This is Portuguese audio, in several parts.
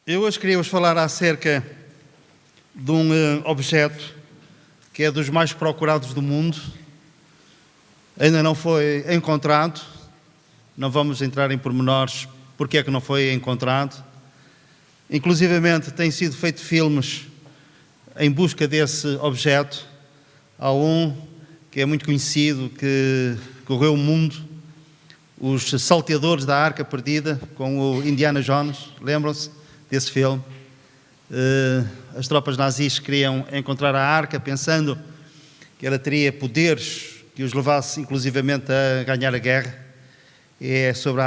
Eu hoje queria-vos falar acerca de um objeto que é dos mais procurados do mundo. Ainda não foi encontrado. Não vamos entrar em pormenores porque é que não foi encontrado. Inclusivamente têm sido feitos filmes em busca desse objeto. Há um que é muito conhecido, que correu o mundo, os salteadores da Arca Perdida, com o Indiana Jones, lembram-se desse filme? As tropas nazis queriam encontrar a Arca, pensando que ela teria poderes que os levasse inclusivamente a ganhar a guerra. É sobre a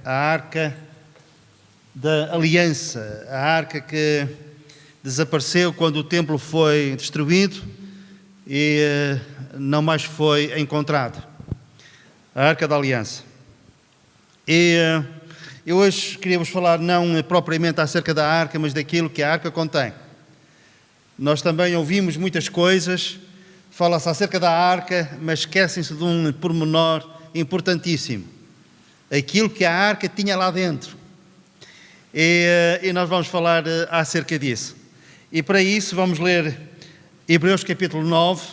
Arca da Aliança, a Arca que desapareceu quando o templo foi destruído e não mais foi encontrado. A Arca da Aliança. E eu hoje queria-vos falar não propriamente acerca da Arca, mas daquilo que a Arca contém. Nós também ouvimos muitas coisas, fala-se acerca da Arca, mas esquecem-se de um pormenor importantíssimo. Aquilo que a Arca tinha lá dentro. E nós vamos falar acerca disso. E para isso vamos ler Hebreus capítulo 9,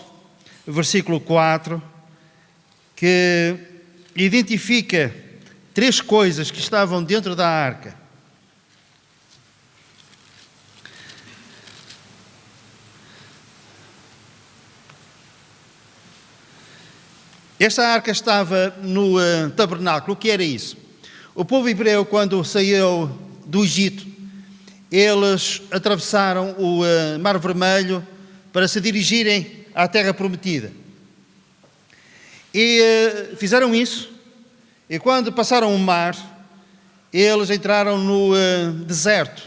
versículo 4, que identifica 3 coisas que estavam dentro da Arca. Esta Arca estava no tabernáculo. O que era isso? O povo hebreu, quando saiu do Egito, eles atravessaram o Mar Vermelho para se dirigirem à Terra Prometida. E fizeram isso. E quando passaram o mar, eles entraram no deserto.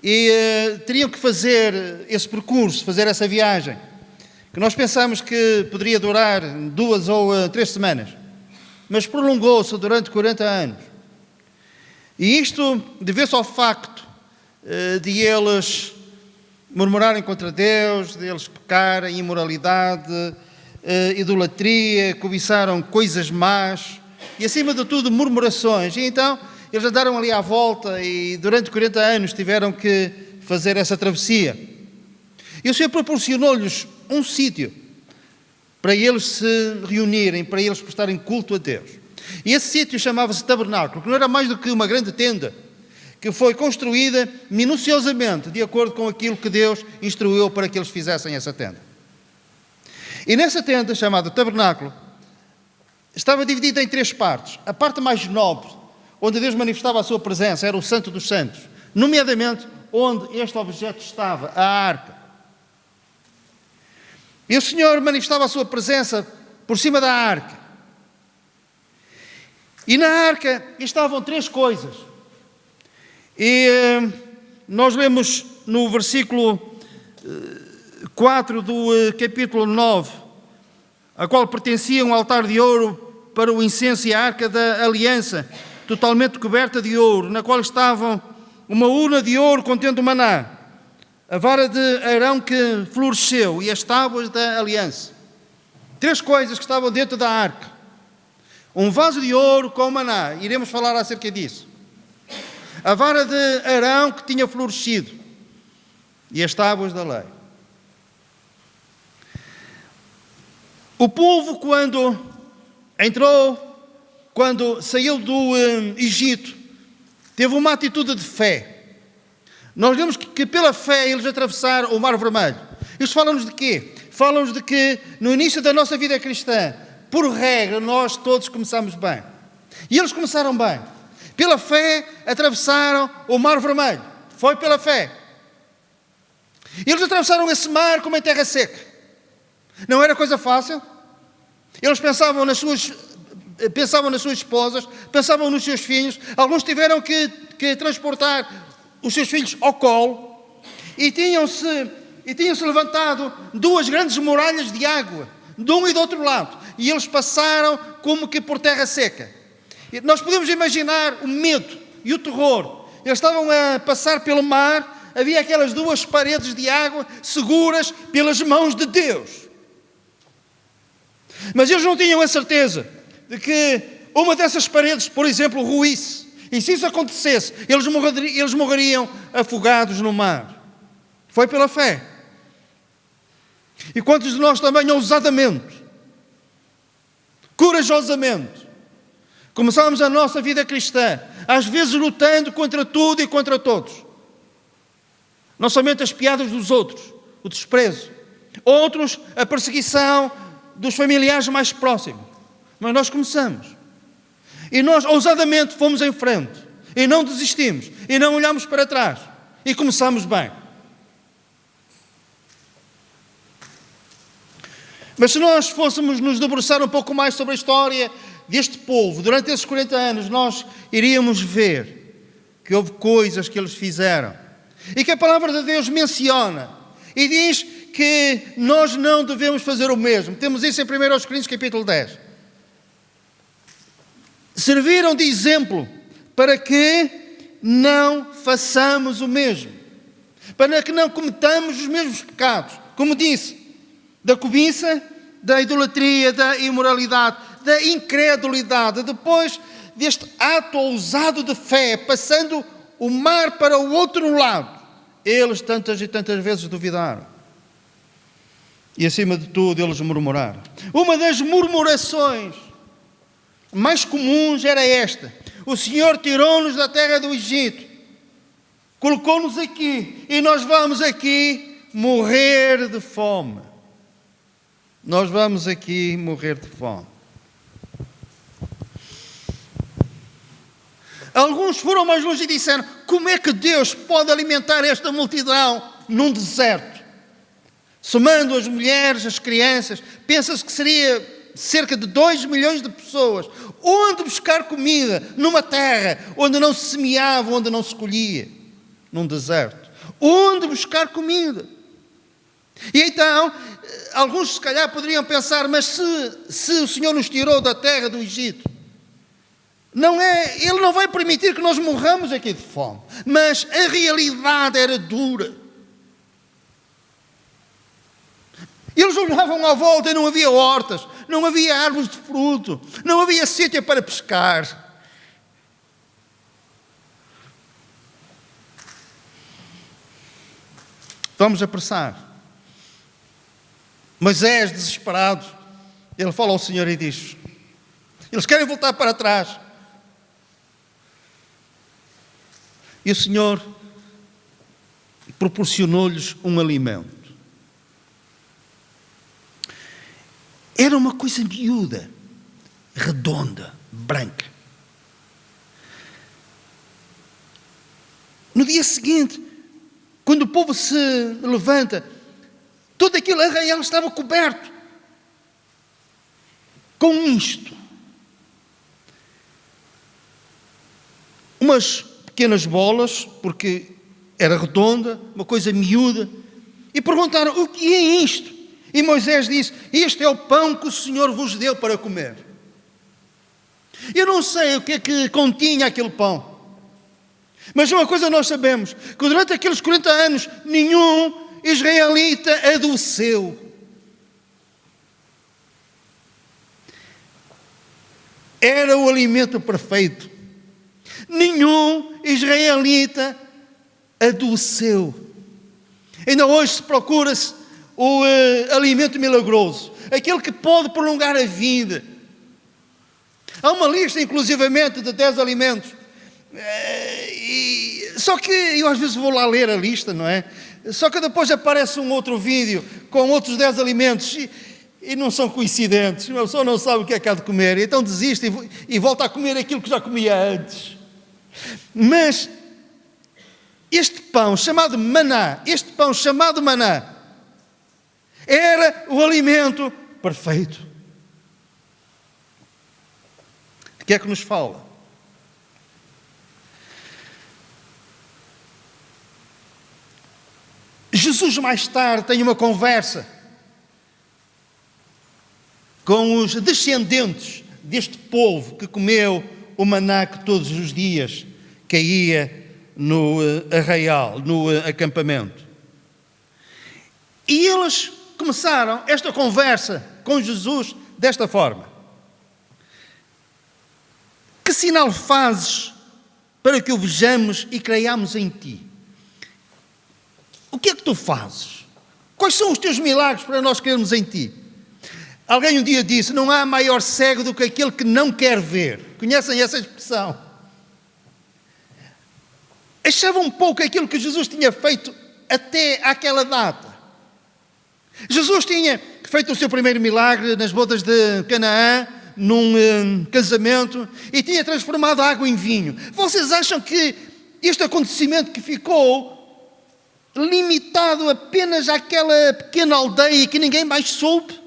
E teriam que fazer esse percurso, fazer essa viagem, que nós pensamos que poderia durar 2 ou 3 semanas, mas prolongou-se durante 40 anos. E isto deve-se ao facto de eles murmurarem contra Deus, de eles pecarem, imoralidade, idolatria, cobiçaram coisas más e, acima de tudo, murmurações. E então eles andaram ali à volta e durante 40 anos tiveram que fazer essa travessia. E o Senhor proporcionou-lhes um sítio para eles se reunirem, para eles prestarem culto a Deus. E esse sítio chamava-se Tabernáculo, que não era mais do que uma grande tenda, que foi construída minuciosamente, de acordo com aquilo que Deus instruiu para que eles fizessem essa tenda. E nessa tenda, chamada Tabernáculo, estava dividida em 3 partes. A parte mais nobre, onde Deus manifestava a sua presença, era o Santo dos Santos, nomeadamente onde este objeto estava, a Arca. E o Senhor manifestava a sua presença por cima da Arca. E na Arca estavam 3 coisas. E nós lemos no versículo 4 do capítulo 9, a qual pertencia um altar de ouro para o incenso e a Arca da Aliança, totalmente coberta de ouro, na qual estavam uma urna de ouro contendo maná, a vara de Arão que floresceu e as tábuas da aliança. 3 coisas que estavam dentro da arca. Um vaso de ouro com maná, iremos falar acerca disso. A vara de Arão que tinha florescido e as tábuas da lei. O povo, quando saiu do Egito, teve uma atitude de fé. Nós vemos que pela fé eles atravessaram o Mar Vermelho. Isto fala-nos de quê? Fala-nos de que no início da nossa vida cristã, por regra, nós todos começamos bem. E eles começaram bem. Pela fé atravessaram o Mar Vermelho. Foi pela fé. Eles atravessaram esse mar como em terra seca. Não era coisa fácil. Eles pensavam nas suas esposas, pensavam nos seus filhos. Alguns tiveram que transportar os seus filhos ao colo e tinham-se levantado 2 grandes muralhas de água, de um e do outro lado, e eles passaram como que por terra seca. E nós podemos imaginar o medo e o terror. Eles estavam a passar pelo mar, havia aquelas 2 paredes de água seguras pelas mãos de Deus. Mas eles não tinham a certeza de que uma dessas paredes, por exemplo, ruísse E se isso acontecesse, eles morreriam afogados no mar. Foi pela fé. E quantos de nós também, ousadamente, corajosamente, começamos a nossa vida cristã, às vezes lutando contra tudo e contra todos. Não somente as piadas dos outros, o desprezo. Outros, a perseguição dos familiares mais próximos. Mas nós começamos. E nós ousadamente fomos em frente. E não desistimos. E não olhamos para trás. E começamos bem. Mas se nós fôssemos nos debruçar um pouco mais sobre a história deste povo, durante esses 40 anos, nós iríamos ver que houve coisas que eles fizeram. E que a palavra de Deus menciona. E diz que nós não devemos fazer o mesmo. Temos isso em 1 Coríntios capítulo 10. Serviram de exemplo para que não façamos o mesmo. Para que não cometamos os mesmos pecados. Como disse, da cobiça, da idolatria, da imoralidade, da incredulidade. Depois deste ato ousado de fé, passando o mar para o outro lado, eles tantas e tantas vezes duvidaram. E acima de tudo, eles murmuraram. Uma das murmurações mais comuns era esta: o Senhor tirou-nos da terra do Egito, colocou-nos aqui, e nós vamos aqui morrer de fome. Nós vamos aqui morrer de fome. Alguns foram mais longe e disseram: como é que Deus pode alimentar esta multidão num deserto? Somando as mulheres, as crianças, pensa-se que seria cerca de 2 milhões de pessoas. Onde buscar comida? Numa terra onde não se semeava, onde não se colhia. Num deserto. Onde buscar comida? E então, alguns se calhar poderiam pensar: mas se o Senhor nos tirou da terra do Egito, Ele não vai permitir que nós morramos aqui de fome. Mas a realidade era dura. Eles olhavam à volta e não havia hortas, não havia árvores de fruto, não havia sítio para pescar. Vamos apressar. Moisés, desesperado, ele fala ao Senhor e diz: eles querem voltar para trás. E o Senhor proporcionou-lhes um alimento. Era uma coisa miúda, redonda, branca. No dia seguinte, quando o povo se levanta, todo aquele arraial estava coberto com isto. Umas pequenas bolas, porque era redonda, uma coisa miúda, e perguntaram: o que é isto? E Moisés disse: este é o pão que o Senhor vos deu para comer. Eu não sei o que é que continha aquele pão, mas uma coisa nós sabemos: que durante aqueles 40 anos nenhum israelita adoeceu. Era o alimento perfeito. Nenhum israelita adoeceu. Ainda hoje se procura-se o alimento milagroso, aquele que pode prolongar a vida. Há uma lista, inclusivamente, de 10 alimentos. Só que eu às vezes vou lá ler a lista, não é? Só que depois aparece um outro vídeo com outros 10 alimentos e não são coincidentes. A pessoa não sabe o que é que há de comer, então desiste e volta a comer aquilo que já comia antes. Mas este pão chamado maná, era o alimento perfeito. De que é que nos fala? Jesus mais tarde tem uma conversa com os descendentes deste povo que comeu o maná que todos os dias caía no arraial, no acampamento. E eles começaram esta conversa com Jesus desta forma: que sinal fazes para que o vejamos e creiamos em ti. O que é que tu fazes? Quais são os teus milagres para nós crermos em ti? Alguém um dia disse, não há maior cego do que aquele que não quer ver. Conhecem essa expressão? Achavam um pouco aquilo que Jesus tinha feito até àquela data. Jesus tinha feito o seu primeiro milagre nas bodas de Canaã, num casamento, e tinha transformado a água em vinho. Vocês acham que este acontecimento que ficou limitado apenas àquela pequena aldeia que ninguém mais soube?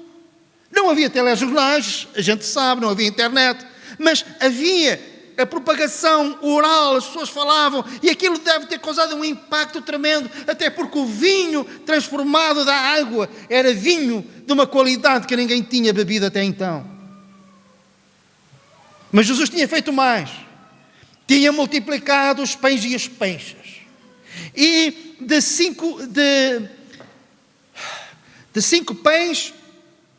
Não havia telejornais, a gente sabe, não havia internet, mas havia a propagação oral, as pessoas falavam, e aquilo deve ter causado um impacto tremendo, até porque o vinho transformado da água era vinho de uma qualidade que ninguém tinha bebido até então. Mas Jesus tinha feito mais. Tinha multiplicado os pães e os peixes. E de cinco pães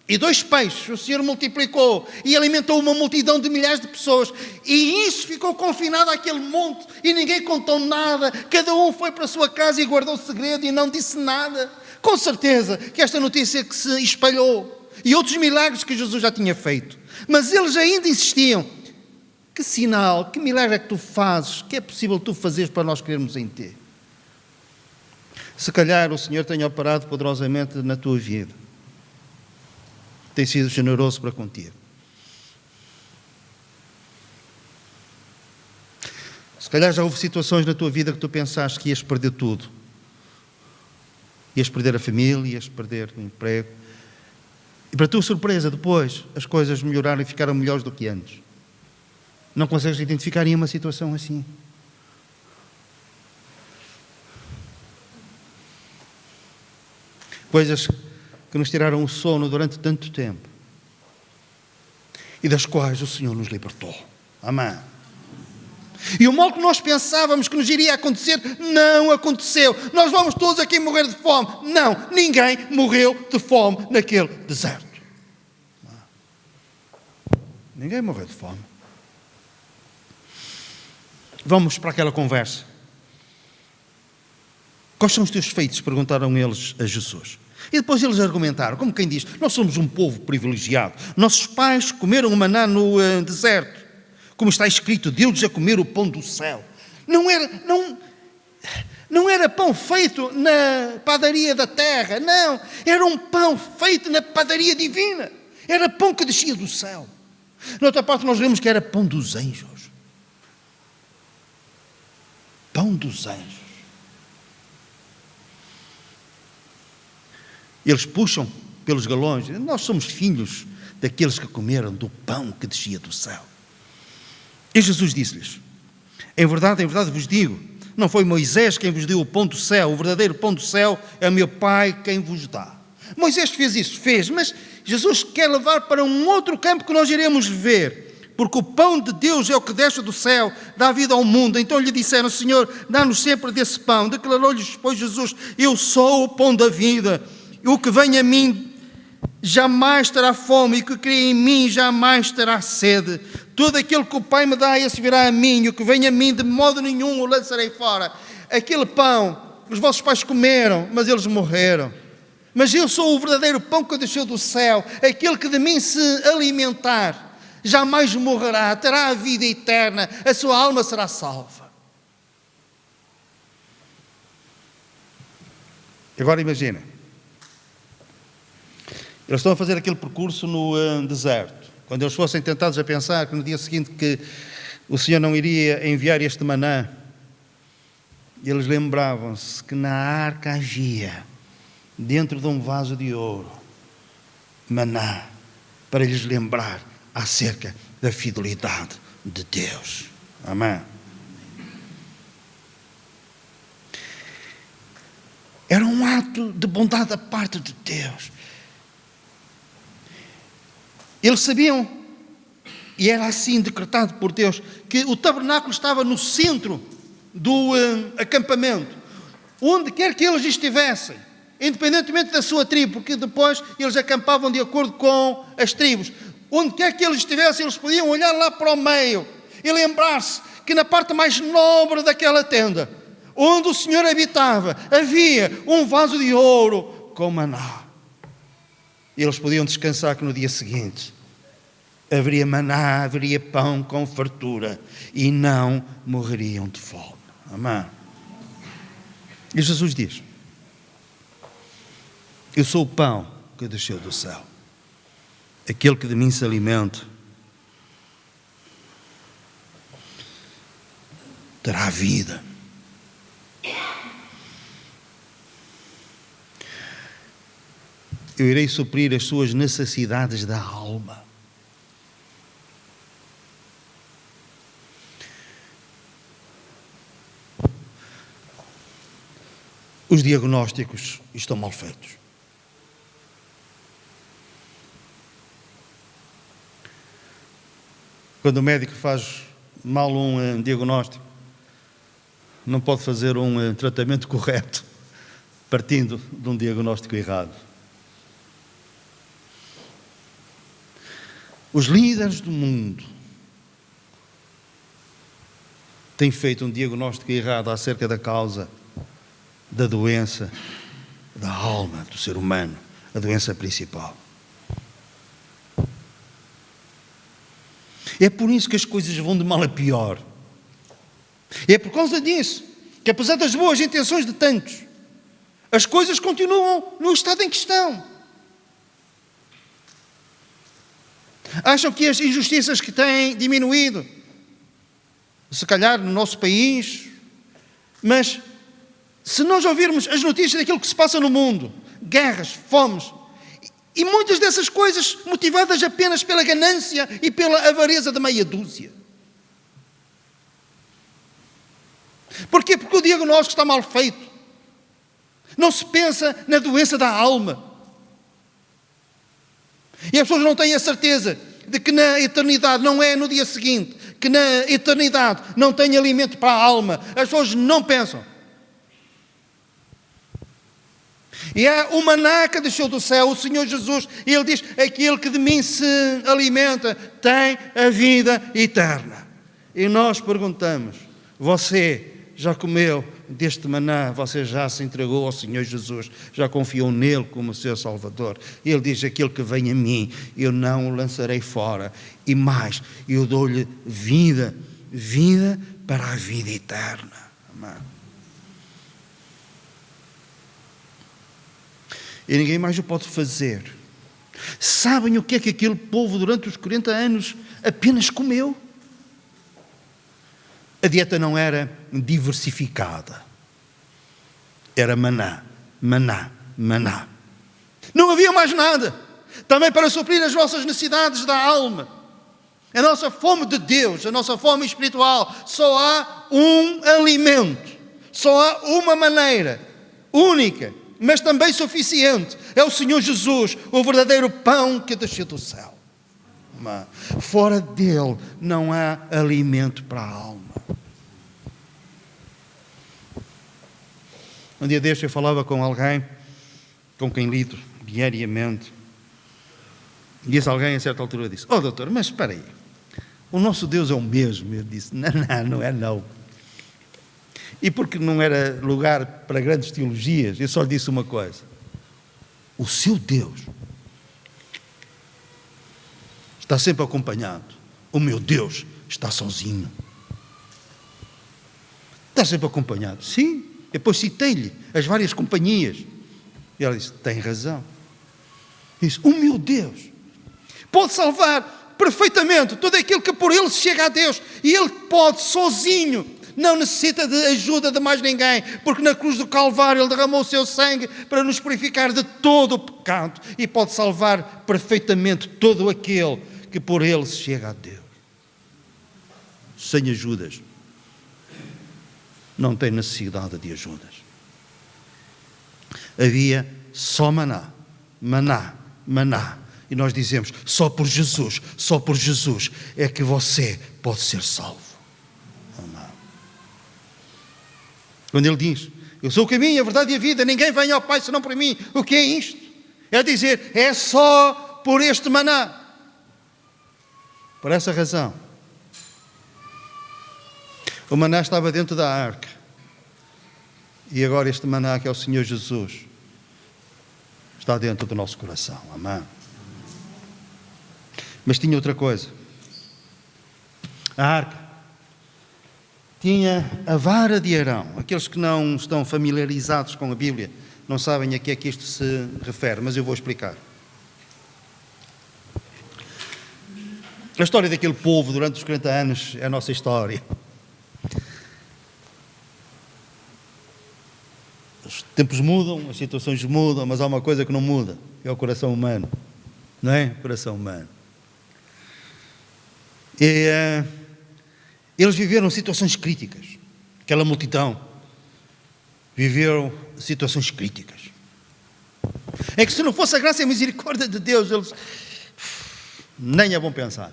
e 2 peixes, o Senhor multiplicou e alimentou uma multidão de milhares de pessoas. E isso ficou confinado àquele monte e ninguém contou nada. Cada um foi para a sua casa e guardou o segredo e não disse nada. Com certeza que esta notícia que se espalhou. E outros milagres que Jesus já tinha feito. Mas eles ainda insistiam. Que sinal, que milagre é que tu fazes? Que é possível tu fazeres para nós crermos em ti? Se calhar o Senhor tenha operado poderosamente na tua vida. Tem sido generoso para contigo. Se calhar já houve situações na tua vida que tu pensaste que ias perder tudo. Ias perder a família, ias perder o emprego. E para tua surpresa, depois, as coisas melhoraram e ficaram melhores do que antes. Não consegues identificar em uma situação assim. Coisas que nos tiraram o sono durante tanto tempo e das quais o Senhor nos libertou. Amém. E o mal que nós pensávamos que nos iria acontecer, não aconteceu. Nós vamos todos aqui morrer de fome. Não, ninguém morreu de fome naquele deserto. Ninguém morreu de fome. Vamos para aquela conversa. Quais são os teus feitos? Perguntaram eles a Jesus. E depois eles argumentaram, como quem diz, nós somos um povo privilegiado. Nossos pais comeram o maná no deserto. Como está escrito, deu-lhes a comer o pão do céu. Não era pão feito na padaria da terra, não. Era um pão feito na padaria divina. Era pão que descia do céu. Na outra parte nós lemos que era pão dos anjos. Pão dos anjos. Eles puxam pelos galões. Nós somos filhos daqueles que comeram do pão que descia do céu. E Jesus disse-lhes, em verdade vos digo, não foi Moisés quem vos deu o pão do céu, o verdadeiro pão do céu é meu Pai quem vos dá. Moisés fez isso, mas Jesus quer levar para um outro campo que nós iremos ver, porque o pão de Deus é o que desce do céu, dá vida ao mundo. Então lhe disseram, Senhor, dá-nos sempre desse pão. Declarou-lhes depois Jesus, eu sou o pão da vida. O que vem a mim jamais terá fome, e o que crê em mim jamais terá sede. Todo aquele que o Pai me dá, esse virá a mim, e o que vem a mim, de modo nenhum o lançarei fora. Aquele pão, os vossos pais comeram, mas eles morreram. Mas eu sou o verdadeiro pão que desceu do céu. Aquele que de mim se alimentar, jamais morrerá, terá a vida eterna, a sua alma será salva. Agora imagina. Eles estão a fazer aquele percurso no deserto. Quando eles fossem tentados a pensar que no dia seguinte que o Senhor não iria enviar este maná, eles lembravam-se que na arca havia, dentro de um vaso de ouro, maná, para lhes lembrar acerca da fidelidade de Deus. Amém? Era um ato de bondade da parte de Deus. Eles sabiam, e era assim decretado por Deus, que o tabernáculo estava no centro do acampamento. Onde quer que eles estivessem, independentemente da sua tribo, porque depois eles acampavam de acordo com as tribos. Onde quer que eles estivessem, eles podiam olhar lá para o meio e lembrar-se que na parte mais nobre daquela tenda, onde o Senhor habitava, havia um vaso de ouro com maná. E eles podiam descansar que no dia seguinte haveria maná, haveria pão com fartura e não morreriam de fome. Amém. E Jesus diz: eu sou o pão que desceu do céu. Aquele que de mim se alimenta terá vida. Eu irei suprir as suas necessidades da alma. Os diagnósticos estão mal feitos. Quando o médico faz mal um diagnóstico, não pode fazer um tratamento correto, partindo de um diagnóstico errado. Os líderes do mundo têm feito um diagnóstico errado acerca da causa da doença da alma do ser humano, a doença principal. É por isso que as coisas vão de mal a pior. É por causa disso que, apesar das boas intenções de tantos, as coisas continuam no estado em que estão. Acham que as injustiças que têm diminuído, se calhar no nosso país, mas se nós ouvirmos as notícias daquilo que se passa no mundo, guerras, fomes, e muitas dessas coisas motivadas apenas pela ganância e pela avareza da meia dúzia. Porquê? Porque o diagnóstico está mal feito. Não se pensa na doença da alma. E as pessoas não têm a certeza de que na eternidade, não é no dia seguinte, que na eternidade não tem alimento para a alma. As pessoas não pensam. E há o maná que desceu do céu, o Senhor Jesus, e Ele diz: aquele que de mim se alimenta tem a vida eterna. E nós perguntamos: você já comeu deste maná? Você já se entregou ao Senhor Jesus? Já confiou nele como seu Salvador? Ele diz: aquele que vem a mim, eu não o lançarei fora. E mais, eu dou-lhe vida, vida para a vida eterna. Amém. E ninguém mais o pode fazer. Sabem o que é que aquele povo durante os 40 anos apenas comeu? A dieta não era diversificada. Era maná, maná, maná. Não havia mais nada. Também para suprir as nossas necessidades da alma. A nossa fome de Deus, a nossa fome espiritual. Só há um alimento. Só há uma maneira única, mas também suficiente. É o Senhor Jesus, o verdadeiro pão que desceu do céu. Fora dele não há alimento para a alma. Um dia deste eu falava com alguém, com quem lido diariamente. Disse alguém a certa altura, disse: oh doutor, mas espera aí, o nosso Deus é o mesmo. Eu disse: não é não. E porque não era lugar para grandes teologias, eu só lhe disse uma coisa: o seu Deus está sempre acompanhado. O meu Deus está sozinho. Está sempre acompanhado. Sim. Depois citei-lhe as várias companhias. E ela disse: tem razão. Disse: o meu Deus pode salvar perfeitamente todo aquilo que por ele chega a Deus. E ele pode sozinho. Não necessita de ajuda de mais ninguém, porque na cruz do Calvário Ele derramou o seu sangue para nos purificar de todo o pecado e pode salvar perfeitamente todo aquele que por Ele se chega a Deus. Sem ajudas. Não tem necessidade de ajudas. Havia só maná, maná, maná. E nós dizemos: só por Jesus é que você pode ser salvo. Quando ele diz: eu sou o caminho, a verdade e a vida, ninguém vem ao Pai senão por mim. O que é isto? É dizer: é só por este maná. Por essa razão, O maná estava dentro da arca. E agora este maná, que é o Senhor Jesus, está dentro do nosso coração. Amém? Mas tinha outra coisa. A arca tinha a vara de Arão. Aqueles que não estão familiarizados com a Bíblia não sabem a que é que isto se refere, mas eu vou explicar. A história daquele povo durante os 40 anos é a nossa história. Os tempos mudam, as situações mudam, mas há uma coisa que não muda, é o coração humano. Não é? O coração humano. E eles viveram situações críticas. Aquela multidão viveu situações críticas. É que se não fosse a graça e a misericórdia de Deus, eles nem é bom pensar.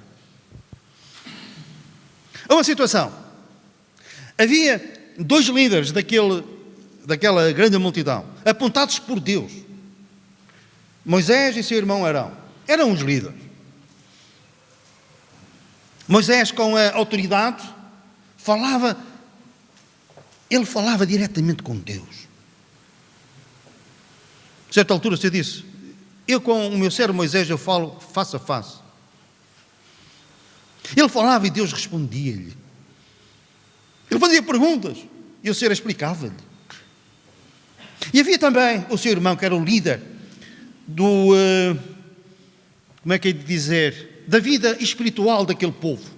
Uma situação. Havia 2 líderes daquela grande multidão, apontados por Deus. Moisés e seu irmão Arão. Eram os líderes. Moisés, com a autoridade, ele falava diretamente com Deus. A certa altura o Senhor disse: eu com o meu servo Moisés eu falo face a face. Ele falava e Deus respondia-lhe. Ele fazia perguntas e o Senhor explicava-lhe. E havia também o seu irmão, que era o líder como é que é de dizer, da vida espiritual daquele povo.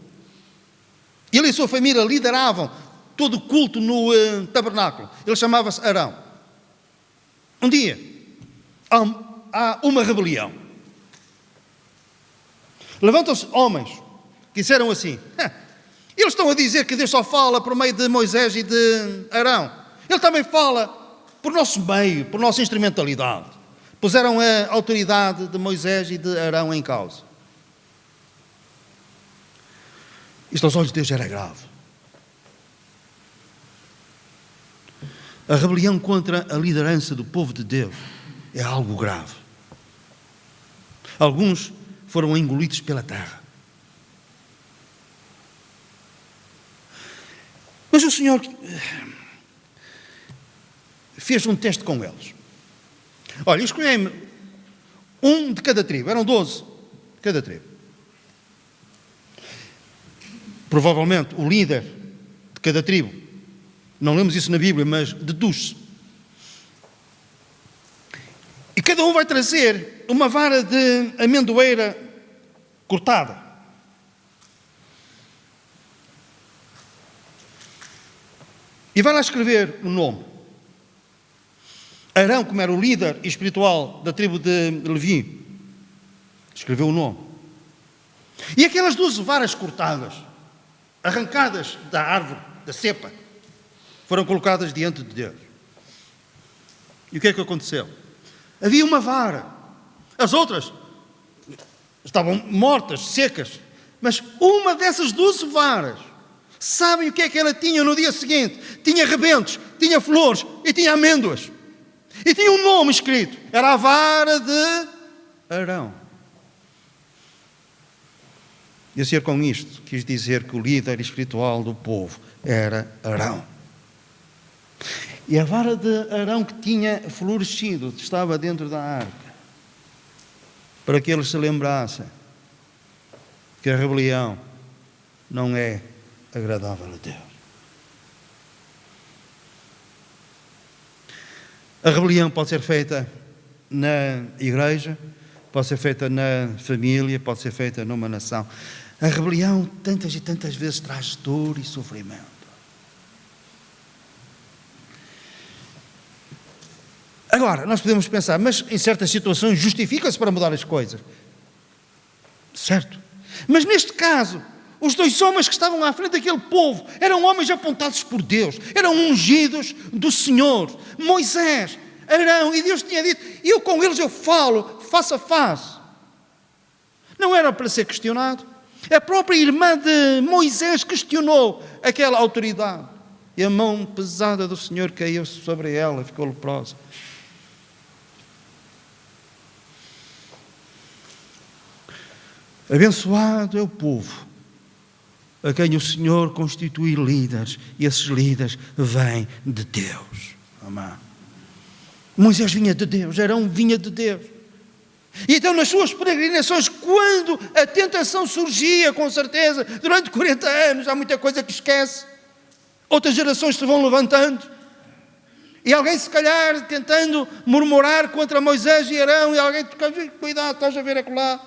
Ele e a sua família lideravam todo o culto no tabernáculo. Ele chamava-se Arão. Um dia, há uma rebelião. Levantam-se homens que disseram assim: eles estão a dizer que Deus só fala por meio de Moisés e de Arão. Ele também fala por nosso meio, por nossa instrumentalidade. Puseram a autoridade de Moisés e de Arão em causa. Isto aos olhos de Deus era grave. A rebelião contra a liderança do povo de Deus é algo grave. Alguns foram engolidos pela terra. Mas o Senhor fez um teste com eles. Olha, escolhei-me um de cada tribo. Eram 12 de cada tribo. Provavelmente o líder de cada tribo, não lemos isso na Bíblia, mas deduz-se. E cada um vai trazer uma vara de amendoeira cortada. E vai lá escrever o nome. Arão, como era o líder espiritual da tribo de Levi, escreveu o nome. E aquelas 12 varas cortadas, arrancadas da árvore, da cepa, foram colocadas diante de Deus. E o que é que aconteceu? Havia uma vara. As outras estavam mortas, secas. Mas uma dessas 12 varas, sabem o que é que ela tinha no dia seguinte? Tinha rebentos, tinha flores e tinha amêndoas. E tinha um nome escrito. Era a vara de Arão. E o Senhor com isto quis dizer que o líder espiritual do povo era Arão. E a vara de Arão que tinha florescido estava dentro da arca. Para que eles se lembrassem que a rebelião não é agradável a Deus. A rebelião pode ser feita na igreja, pode ser feita na família, pode ser feita numa nação. A rebelião tantas e tantas vezes traz dor e sofrimento. Agora, nós podemos pensar, mas em certas situações justifica-se para mudar as coisas. Certo. Mas neste caso, os 2 homens que estavam à frente daquele povo eram homens apontados por Deus, eram ungidos do Senhor, Moisés, Arão, e Deus tinha dito: eu com eles eu falo face a face. Não era para ser questionado. A própria irmã de Moisés questionou aquela autoridade. E a mão pesada do Senhor caiu sobre ela, ficou leprosa. Abençoado é o povo a quem o Senhor constitui líderes, e esses líderes vêm de Deus. Amém. Moisés vinha de Deus, Arão vinha de Deus. E então nas suas peregrinações, quando a tentação surgia, com certeza, durante 40 anos, há muita coisa que esquece, outras gerações se vão levantando, e alguém se calhar tentando murmurar contra Moisés e Arão, e alguém toca, cuidado, estás a ver acolá.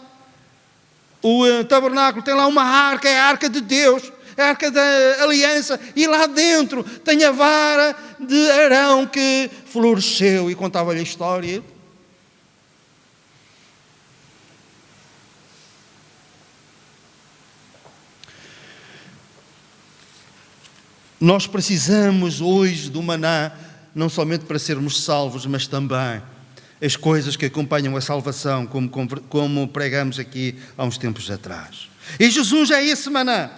O tabernáculo tem lá uma arca, é a arca de Deus, é a arca da aliança, e lá dentro tem a vara de Arão que floresceu, e contava-lhe a história. Nós precisamos hoje do maná, não somente para sermos salvos, mas também as coisas que acompanham a salvação, como pregamos aqui há uns tempos atrás. E Jesus é esse maná.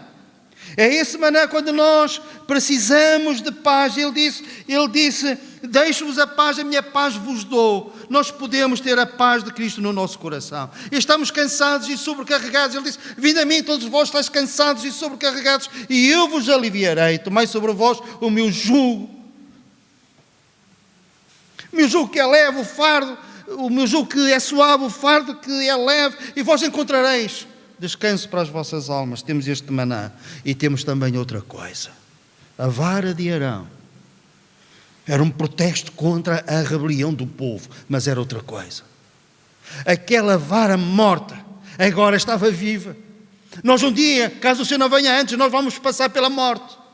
É esse maná quando nós precisamos de paz. Ele disse, deixo-vos a paz, a minha paz vos dou. Nós podemos ter a paz de Cristo no nosso coração. E estamos cansados e sobrecarregados. Ele disse, vinde a mim, todos vós estáis cansados e sobrecarregados, e eu vos aliviarei. Tomai sobre vós o meu jugo. O meu jugo que é leve, o fardo, o meu jugo que é suave, o fardo que é leve, e vós encontrareis descanso para as vossas almas. Temos este maná. E temos também outra coisa. A vara de Arão era um protesto contra a rebelião do povo, mas era outra coisa. Aquela vara morta agora estava viva. Nós um dia, caso o Senhor não venha antes, nós vamos passar pela morte.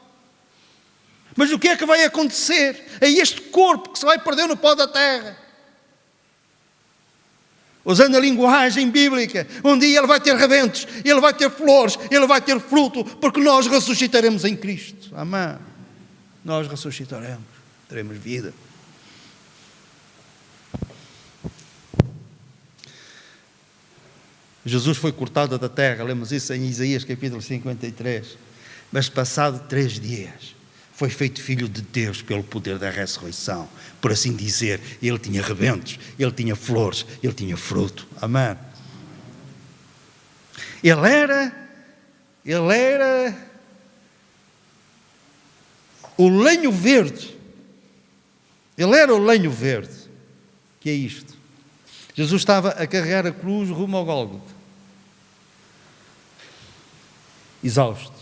Mas o que é que vai acontecer a este corpo que se vai perder no pó da terra? Usando a linguagem bíblica, um dia ele vai ter rebentos, ele vai ter flores, ele vai ter fruto, porque nós ressuscitaremos em Cristo. Amém. Nós ressuscitaremos, teremos vida. Jesus foi cortado da terra, lemos isso em Isaías capítulo 53, mas passado 3 dias, foi feito filho de Deus pelo poder da ressurreição. Por assim dizer, ele tinha rebentos, ele tinha flores, ele tinha fruto. Amém. Ele era o lenho verde. Ele era o lenho verde. Que é isto? Jesus estava a carregar a cruz rumo ao Gólgota. Exausto.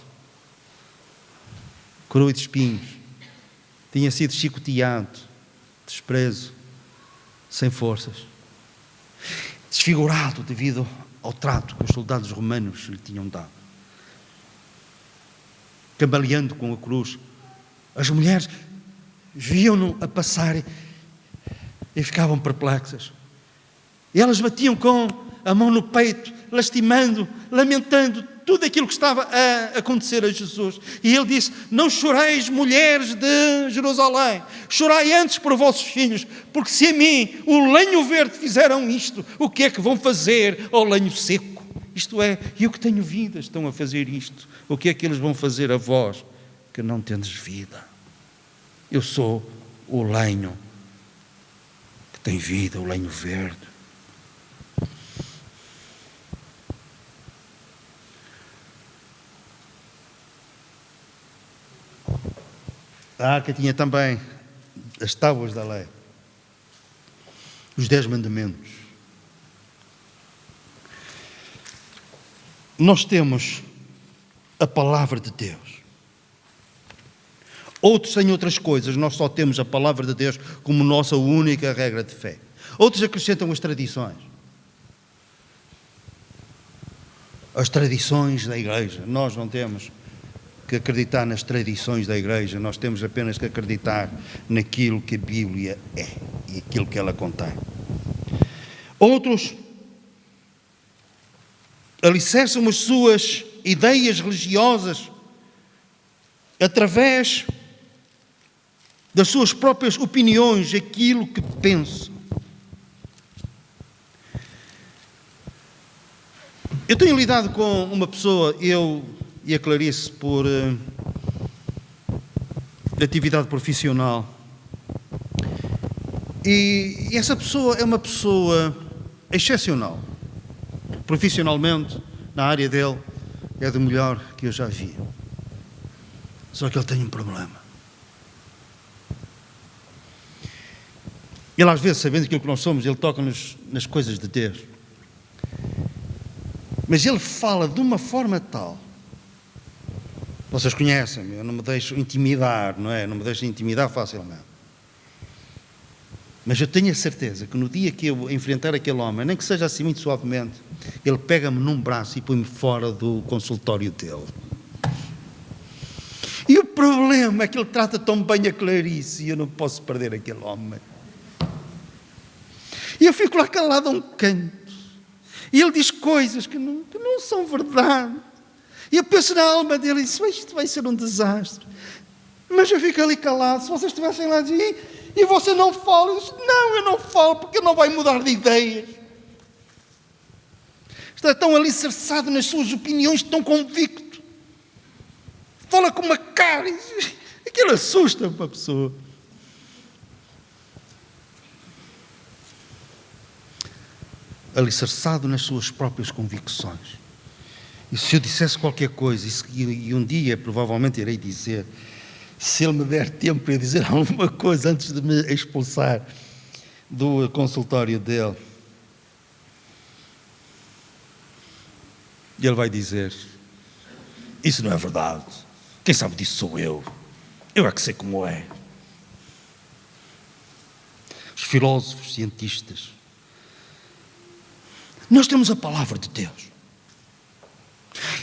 Coroa de espinhos, tinha sido chicoteado, desprezo, sem forças, desfigurado devido ao trato que os soldados romanos lhe tinham dado, cambaleando com a cruz. As mulheres viam-no a passar e ficavam perplexas. E elas batiam com a mão no peito, lastimando, lamentando tudo aquilo que estava a acontecer a Jesus. E ele disse, não choreis, mulheres de Jerusalém, chorai antes por vossos filhos, porque se a mim, o lenho verde, fizeram isto, o que é que vão fazer ao lenho seco? Isto é, eu que tenho vida, estão a fazer isto. O que é que eles vão fazer a vós, que não tendes vida? Eu sou o lenho que tem vida, o lenho verde. A arca tinha também as tábuas da lei, os 10 mandamentos. Nós temos a palavra de Deus. Outros têm outras coisas, nós só temos a palavra de Deus como nossa única regra de fé. Outros acrescentam as tradições. As tradições da igreja. Nós não temos que acreditar nas tradições da igreja, nós temos apenas que acreditar naquilo que a Bíblia é e aquilo que ela contém. Outros alicerçam as suas ideias religiosas através das suas próprias opiniões, aquilo que pensam. Eu tenho lidado com uma pessoa, eu e a Clarice, por atividade profissional. E essa pessoa é uma pessoa excepcional. Profissionalmente, na área dele, é do melhor que eu já vi. Só que ele tem um problema. Ele às vezes, sabendo aquilo que nós somos, ele toca-nos nas coisas de Deus. Mas ele fala de uma forma tal. Vocês conhecem-me, eu não me deixo intimidar, não é? Não me deixo intimidar facilmente. Mas eu tenho a certeza que no dia que eu enfrentar aquele homem, nem que seja assim muito suavemente, ele pega-me num braço e põe-me fora do consultório dele. E o problema é que ele trata tão bem a Clarice e eu não posso perder aquele homem. E eu fico lá calado a um canto. E ele diz coisas que não são verdade. E eu penso na alma dele e disse, isto vai ser um desastre. Mas eu fico ali calado. Se vocês estivessem lá e você não fala, eu disse, não, eu não falo, porque não vai mudar de ideias. Está tão alicerçado nas suas opiniões, tão convicto. Fala com uma cara. Aquilo assusta para a pessoa. Alicerçado nas suas próprias convicções. E se eu dissesse qualquer coisa, e um dia provavelmente irei dizer, se ele me der tempo para dizer alguma coisa antes de me expulsar do consultório dele, ele vai dizer, isso não é verdade, quem sabe disso sou eu é que sei como é. Os filósofos, cientistas, nós temos a palavra de Deus.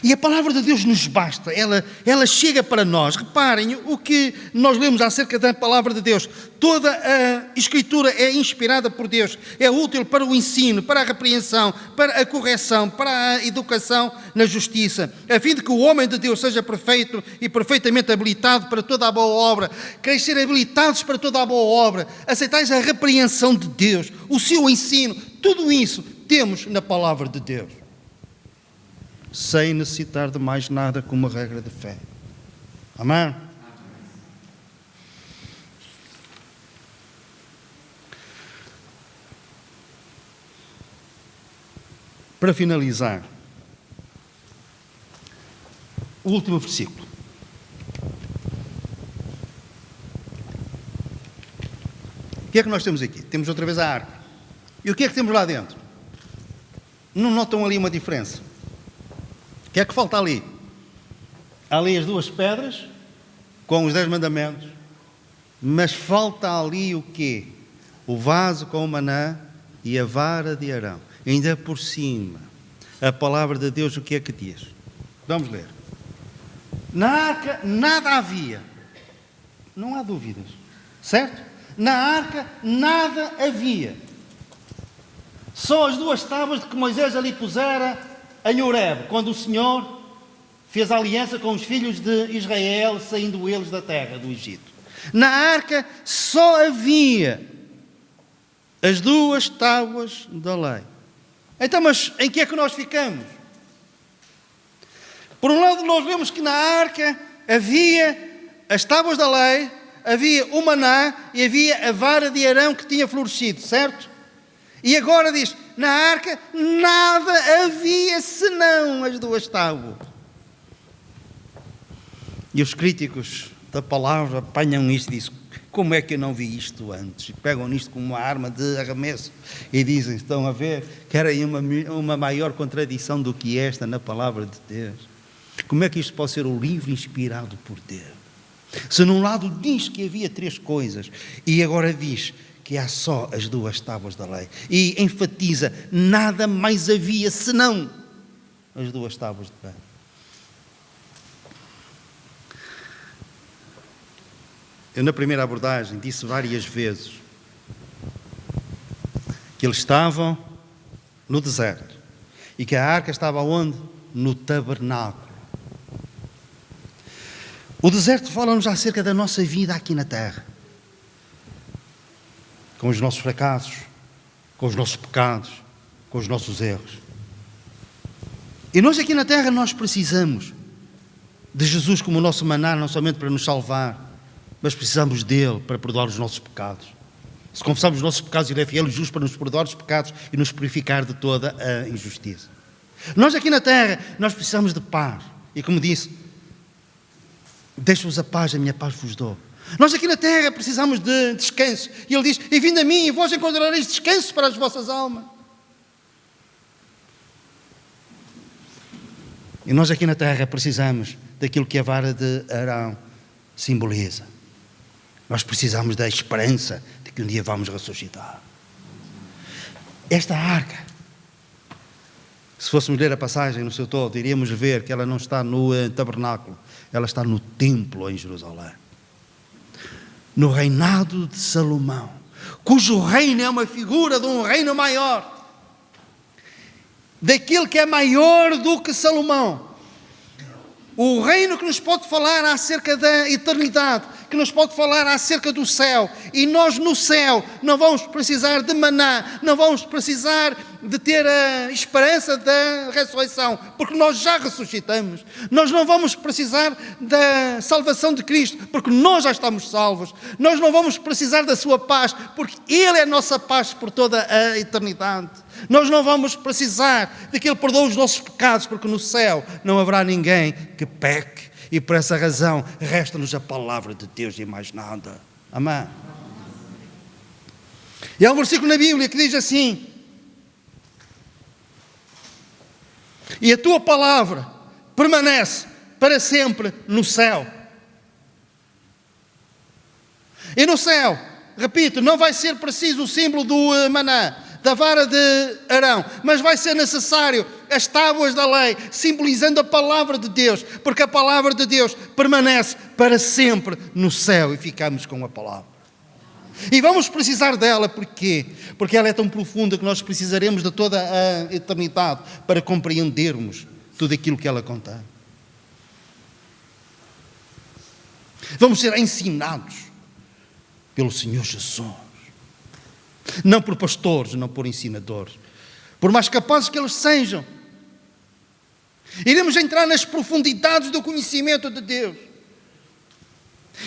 E a palavra de Deus nos basta, ela chega para nós. Reparem o que nós lemos acerca da palavra de Deus. Toda a Escritura é inspirada por Deus, é útil para o ensino, para a repreensão, para a correção, para a educação na justiça, a fim de que o homem de Deus seja perfeito e perfeitamente habilitado para toda a boa obra. Quereis ser habilitados para toda a boa obra, aceitais a repreensão de Deus, o seu ensino, tudo isso temos na palavra de Deus. Sem necessitar de mais nada como uma regra de fé. Amém? Para finalizar, o último versículo. O que é que nós temos aqui? Temos outra vez a arca. E o que é que temos lá dentro? Não notam ali uma diferença? O que é que falta ali? Há ali as 2 pedras, com os 10 mandamentos, mas falta ali o quê? O vaso com o maná e a vara de Arão. Ainda por cima, a palavra de Deus o que é que diz? Vamos ler. Na arca nada havia. Não há dúvidas. Certo? Na arca nada havia. Só as 2 tábuas de que Moisés ali pusera em Horebe, quando o Senhor fez aliança com os filhos de Israel, saindo eles da terra do Egito. Na arca só havia as 2 tábuas da lei. Então, mas em que é que nós ficamos? Por um lado, nós vemos que na arca havia as tábuas da lei, havia o maná e havia a vara de Arão que tinha florescido, certo? E agora diz, na arca nada havia senão as 2 tábuas. E os críticos da palavra apanham isto e dizem, como é que eu não vi isto antes? E pegam nisto como uma arma de arremesso e dizem, estão a ver, que era uma maior contradição do que esta na palavra de Deus. Como é que isto pode ser o livro inspirado por Deus? Se num lado diz que havia 3 coisas e agora diz que há só as 2 tábuas da lei. E enfatiza, nada mais havia senão as 2 tábuas de pedra. Eu na primeira abordagem disse várias vezes que eles estavam no deserto e que a arca estava onde? No tabernáculo. O deserto fala-nos acerca da nossa vida aqui na terra. Com os nossos fracassos, com os nossos pecados, com os nossos erros. E nós aqui na terra nós precisamos de Jesus como o nosso maná, não somente para nos salvar, mas precisamos dele para perdoar os nossos pecados. Se confessarmos os nossos pecados, ele é fiel e justo para nos perdoar os pecados e nos purificar de toda a injustiça. Nós aqui na terra, nós precisamos de paz. E como disse, Deixo-vos a paz, a minha paz vos dou. Nós aqui na terra precisamos de descanso. E ele diz, e vindo a mim, e vós encontrareis descanso para as vossas almas. E nós aqui na terra precisamos daquilo que a vara de Arão simboliza. Nós precisamos da esperança de que um dia vamos ressuscitar. Esta arca, se fôssemos ler a passagem no seu todo, iríamos ver que ela não está no tabernáculo, ela está no templo em Jerusalém. No reinado de Salomão, cujo reino é uma figura de um reino maior, daquilo que é maior do que Salomão. O reino que nos pode falar acerca da eternidade, que nos pode falar acerca do céu. E nós no céu não vamos precisar de maná, não vamos precisar de ter a esperança da ressurreição, porque nós já ressuscitamos. Nós não vamos precisar da salvação de Cristo, porque nós já estamos salvos. Nós não vamos precisar da sua paz, porque Ele é a nossa paz por toda a eternidade. Nós não vamos precisar de que Ele perdoe os nossos pecados, porque no céu não haverá ninguém que peque. E por essa razão resta-nos a palavra de Deus e mais nada. Amém? E há um versículo na Bíblia que diz assim: e a tua palavra permanece para sempre no céu. E no céu, repito, não vai ser preciso o símbolo do maná, da vara de Arão, mas vai ser necessário as tábuas da lei, simbolizando a palavra de Deus, porque a palavra de Deus permanece para sempre no céu e ficamos com a palavra. E vamos precisar dela, porquê? Porque ela é tão profunda que nós precisaremos de toda a eternidade para compreendermos tudo aquilo que ela contém. Vamos ser ensinados pelo Senhor Jesus. Não por pastores, não por ensinadores. Por mais capazes que eles sejam. Iremos entrar nas profundidades do conhecimento de Deus.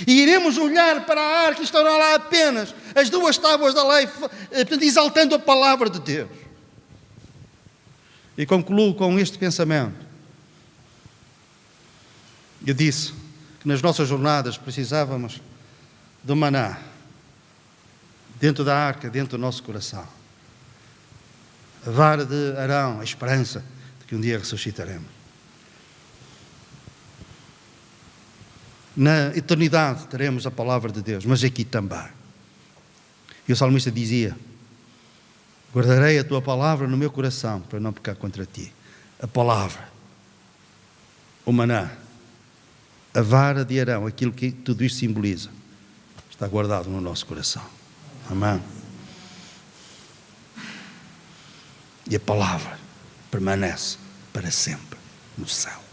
E iremos olhar para a arca e estarão lá apenas as duas tábuas da lei, exaltando a palavra de Deus. E concluo com este pensamento. Eu disse que nas nossas jornadas precisávamos do maná dentro da arca, dentro do nosso coração. A vara de Arão, a esperança de que um dia ressuscitaremos. Na eternidade teremos a palavra de Deus, mas aqui também. E o salmista dizia: guardarei a tua palavra no meu coração para não pecar contra ti. A palavra, o maná, a vara de Arão, aquilo que tudo isto simboliza, está guardado no nosso coração. Amém? E a palavra permanece para sempre no céu.